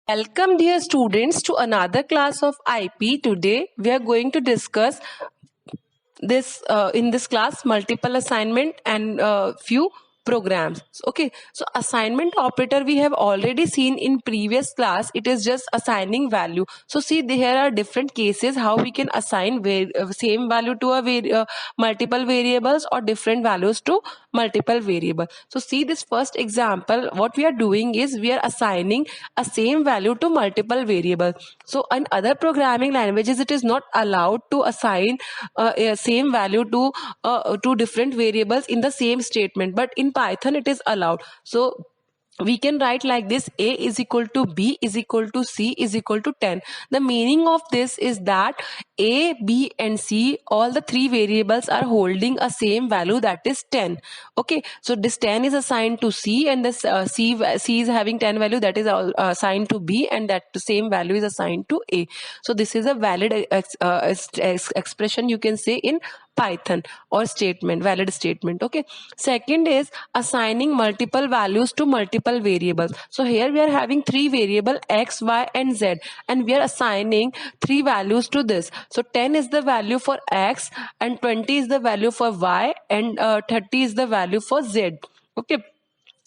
Welcome dear students to another class of IP. Today we are going to discuss this in this class multiple assignment and few programs. Okay, so assignment operator we have already seen in previous class. It is just assigning value. So see, there are different cases how we can assign same value to a multiple variables or different values to multiple variable. So see this first example, what we are doing is we are assigning a same value to multiple variables. So in other programming languages it is not allowed to assign a same value to different variables in the same statement, but in Python it is allowed. So we can write like this: a is equal to b is equal to c is equal to 10. The meaning of this is that a, b and c, all the three variables are holding a same value, that is 10. Okay, so this 10 is assigned to c, and this c is having 10 value, that is assigned to b, and that same value is assigned to a. So this is a valid expression, you can say, in Python, or statement, valid statement. Okay, second is assigning multiple values to multiple variables. So here we are having three variable x, y and z, and we are assigning three values to this. So 10 is the value for x, and 20 is the value for y, and 30 is the value for z. Okay,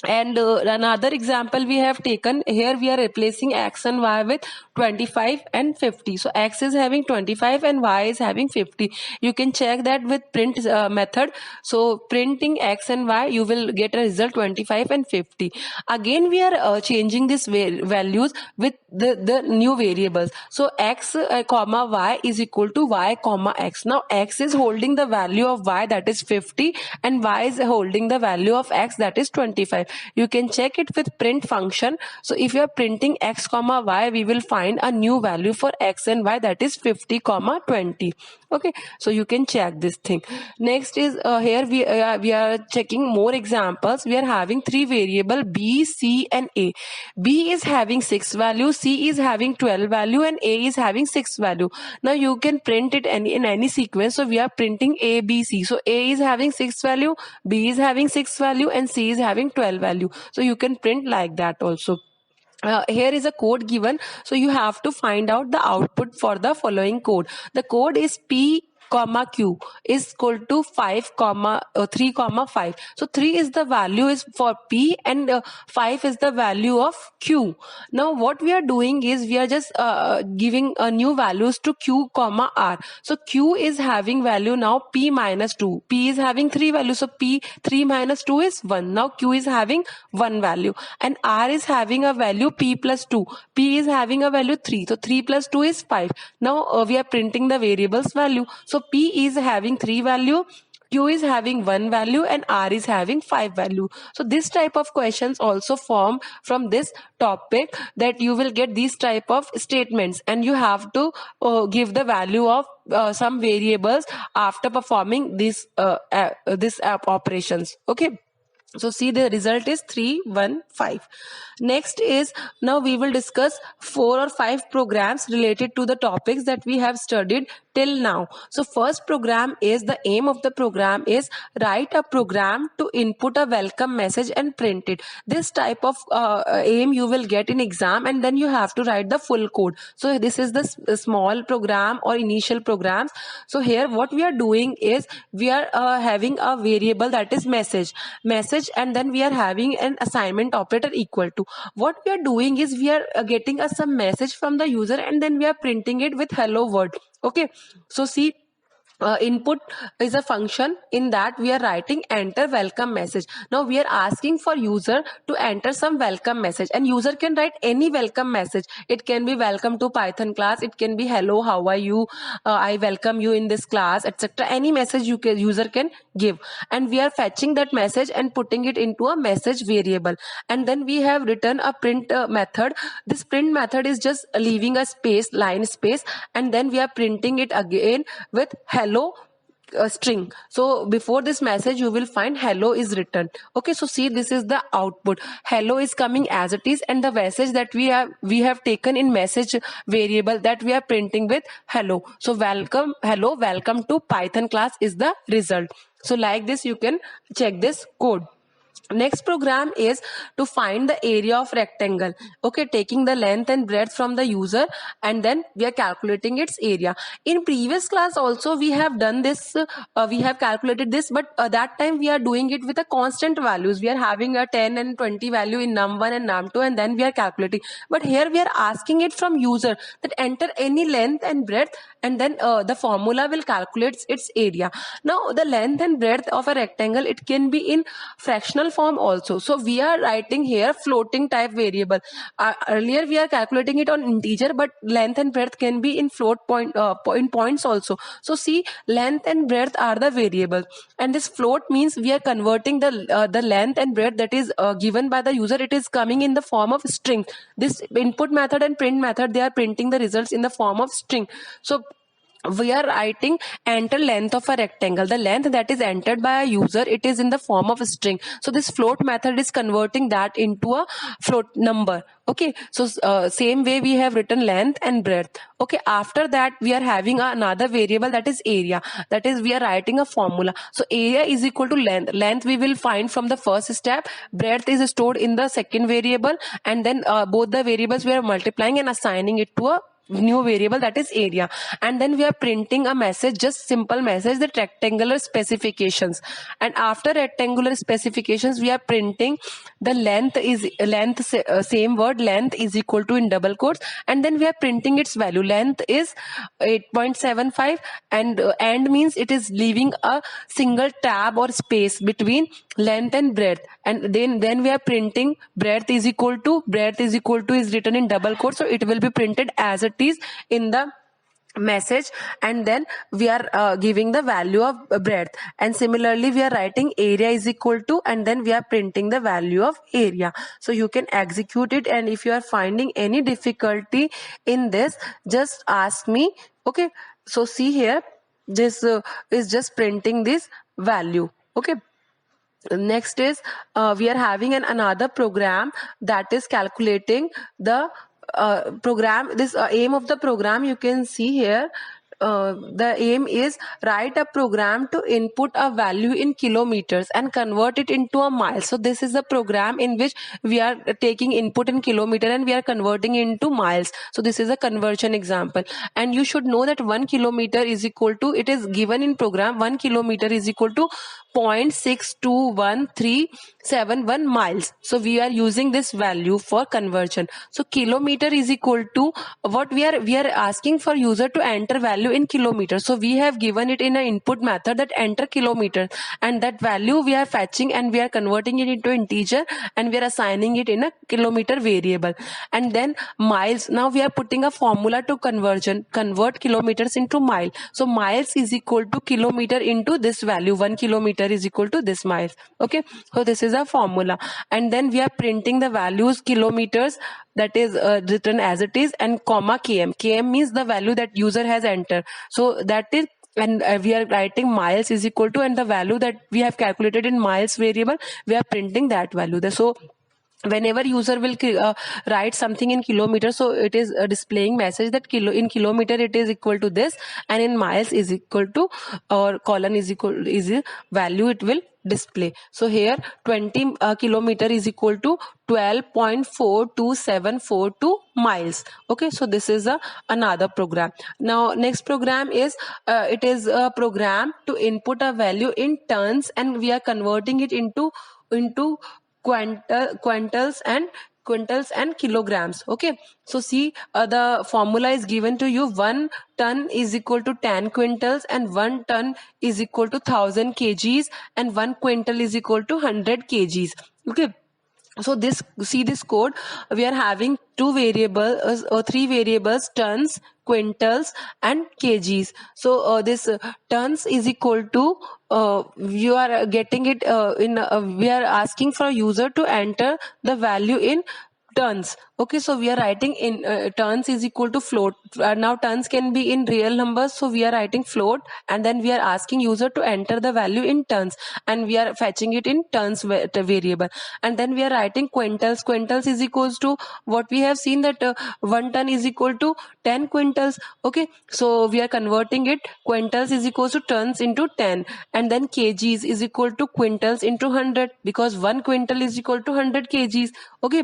and another example we have taken here, we are replacing x and y with 25 and 50. So x is having 25 and y is having 50. You can check that with print method. So printing x and y, you will get a result 25 and 50. Again we are changing these values with the new variables. So x comma y is equal to y comma x. Now x is holding the value of y, that is 50, and y is holding the value of x, that is 25. You can check it with print function. So if you are printing x comma y, we will find a new value for x and y, that is 50 comma 20. Okay, so you can check this thing. Next is here we are checking more examples. We are having three variable b, c and a. B is having 6 value, c is having 12 value, and a is having 6 value. Now you can print it in any sequence. So we are printing a, b, c. So a is having 6 value, b is having 6 value, and c is having 12 value. So you can print like that also. Here is a code given, so you have to find out the output for the following code. The code is p comma q is equal to 5 comma 3 comma 5. So 3 is the value is for p, and 5 is the value of q. Now what we are doing is we are just giving new values to q comma r. So q is having value now p minus 2. P is having 3 values, so p 3 minus 2 is 1. Now q is having 1 value, and r is having a value p plus 2. P is having a value 3. So 3 plus 2 is 5. Now we are printing the variables value. So p is having 3 value, q is having 1 value, and r is having 5 value. So this type of questions also form from this topic, that you will get these type of statements, and you have to give the value of some variables after performing this operations. Okay, so see the result is 3, 1, 5. Next is, now we will discuss 4 or 5 programs related to the topics that we have studied till now. So first program is, the aim of the program is write a program to input a welcome message and print it. This type of aim you will get in exam, and then you have to write the full code. So this is the small program or initial programs. So here what we are doing is we are having a variable, that is message, and then we are having an assignment operator equal to. What we are doing is we are getting some message from the user, and then we are printing it with hello world. Okay, so see, input is a function, in that we are writing enter welcome message. Now we are asking for user to enter some welcome message, and user can write any welcome message. It can be welcome to Python class, it can be hello, how are you, I welcome you in this class, etc. Any message user can give, and we are fetching that message and putting it into a message variable. And then we have written a print method. This print method is just leaving a space, line space, and then we are printing it again with hello string. So before this message you will find hello is written. Okay, so see, this is the output. Hello is coming as it is, and the message that we have taken in message variable, that we are printing with hello. So welcome, hello, welcome to Python class is the result. So like this you can check this code. Next program is to find the area of rectangle. Okay, taking the length and breadth from the user, and then we are calculating its area. In previous class also we have done this, we have calculated this, but that time we are doing it with a constant values. We are having a 10 and 20 value in num1 and num2, and then we are calculating. But here we are asking it from user that enter any length and breadth, and then the formula will calculate its area. Now the length and breadth of a rectangle, it can be in fractional form also. So we are writing here floating type variable. Earlier we are calculating it on integer, but length and breadth can be in float point, in points also. So see, length and breadth are the variable, and this float means we are converting the length and breadth that is given by the user. It is coming in the form of string. This input method and print method, they are printing the results in the form of string. So we are writing enter length of a rectangle. The length that is entered by a user, it is in the form of a string. So this float method is converting that into a float number. Okay, so same way we have written length and breadth. Okay, after that we are having another variable, that is area. That is, we are writing a formula. So area is equal to length. Length we will find from the first step, breadth is stored in the second variable, and then both the variables we are multiplying and assigning it to a new variable, that is area. And then we are printing a message, just simple message, the rectangular specifications. And after rectangular specifications we are printing the length is same word, length is equal to in double quotes, and then we are printing its value. Length is 8.75, and means it is leaving a single tab or space between length and breadth. And then we are printing breadth is equal to is written in double quotes, so it will be printed as it is in the message. And then we are giving the value of breadth, and similarly we are writing area is equal to, and then we are printing the value of area. So you can execute it, and if you are finding any difficulty in this, just ask me. Okay, so see here, this is just printing this value. Okay, next is we are having another program that is calculating the program. This aim of the program, you can see here. The aim is write a program to input a value in kilometers and convert it into a mile. So this is the program in which we are taking input in kilometer and we are converting into miles. So this is a conversion example, and you should know that 1 kilometer is equal to, it is given in program, 1 kilometer is equal to 0.62137 miles. So we are using this value for conversion. So kilometer is equal to what we are asking for user to enter value in kilometers. So we have given it in an input method that enter kilometer, and that value we are fetching and we are converting it into integer, and we are assigning it in a kilometer variable. And then miles, now we are putting a formula to convert kilometers into mile. So miles is equal to kilometer into this value, 1 kilometer is equal to this miles. Okay, so this is a formula, and then we are printing the values kilometers, that is written as it is, and comma km means the value that user has entered. So that is, and we are writing miles is equal to, and the value that we have calculated in miles variable, we are printing that value there. So whenever user will write something in kilometer, so it is displaying message that in kilometer it is equal to this, and in miles is equal to, or colon is equal is a value it will display. So here 20 kilometer is equal to 12.42742 miles. Okay, so this is another program. Now next program is it is a program to input a value in tons, and we are converting it into quintals and kilograms. Okay, so see, the formula is given to you. 1 ton is equal to 10 quintals, and 1 ton is equal to 1000 kgs, and 1 quintal is equal to 100 kgs. Okay, so this, see this code, we are having two variables or three variables, tons, quintals and kgs. So this tons is equal to, you are getting it in we are asking for user to enter the value in tons. Okay, so we are writing in tons is equal to float. Now tons can be in real numbers, so we are writing float, and then we are asking user to enter the value in tons, and we are fetching it in tons variable. And then we are writing quintals. Quintals is equals to what we have seen, that 1 ton is equal to 10 quintals. Okay, so we are converting it. Quintals is equals to tons into 10, and then kgs is equal to quintals into 100, because 1 quintal is equal to 100 kgs. Okay,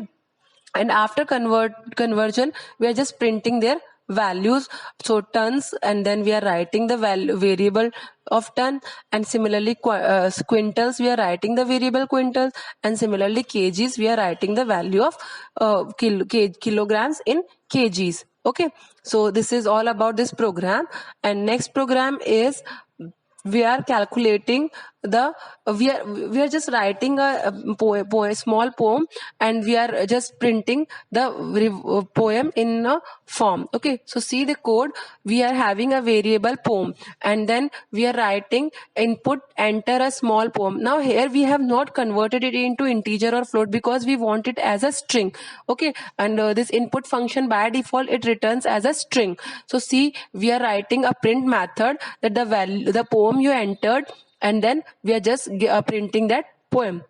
and after conversion we are just printing their values. So tons, and then we are writing the variable of ton, and similarly quintals, we are writing the variable quintals, and similarly kgs, we are writing the value of kilograms in kgs. Okay, so this is all about this program. And next program is we are calculating the we are just writing a small poem, and we are just printing the poem in a form. Okay, so see the code. We are having a variable poem, and then we are writing input enter a small poem. Now here we have not converted it into integer or float because we want it as a string. Okay, and this input function by default it returns as a string. So see, we are writing a print method that the poem you entered, and then we are just printing that poem.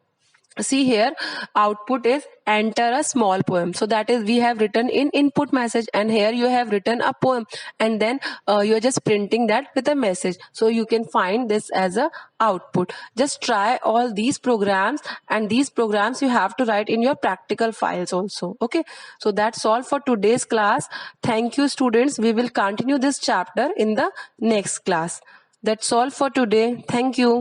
See here, output is enter a small poem. So that is we have written in input message, and here you have written a poem, and then you are just printing that with a message. So you can find this as a output. Just try all these programs, and these programs you have to write in your practical files also. Okay, so that's all for today's class. Thank you, students. We will continue this chapter in the next class. That's all for today. Thank you.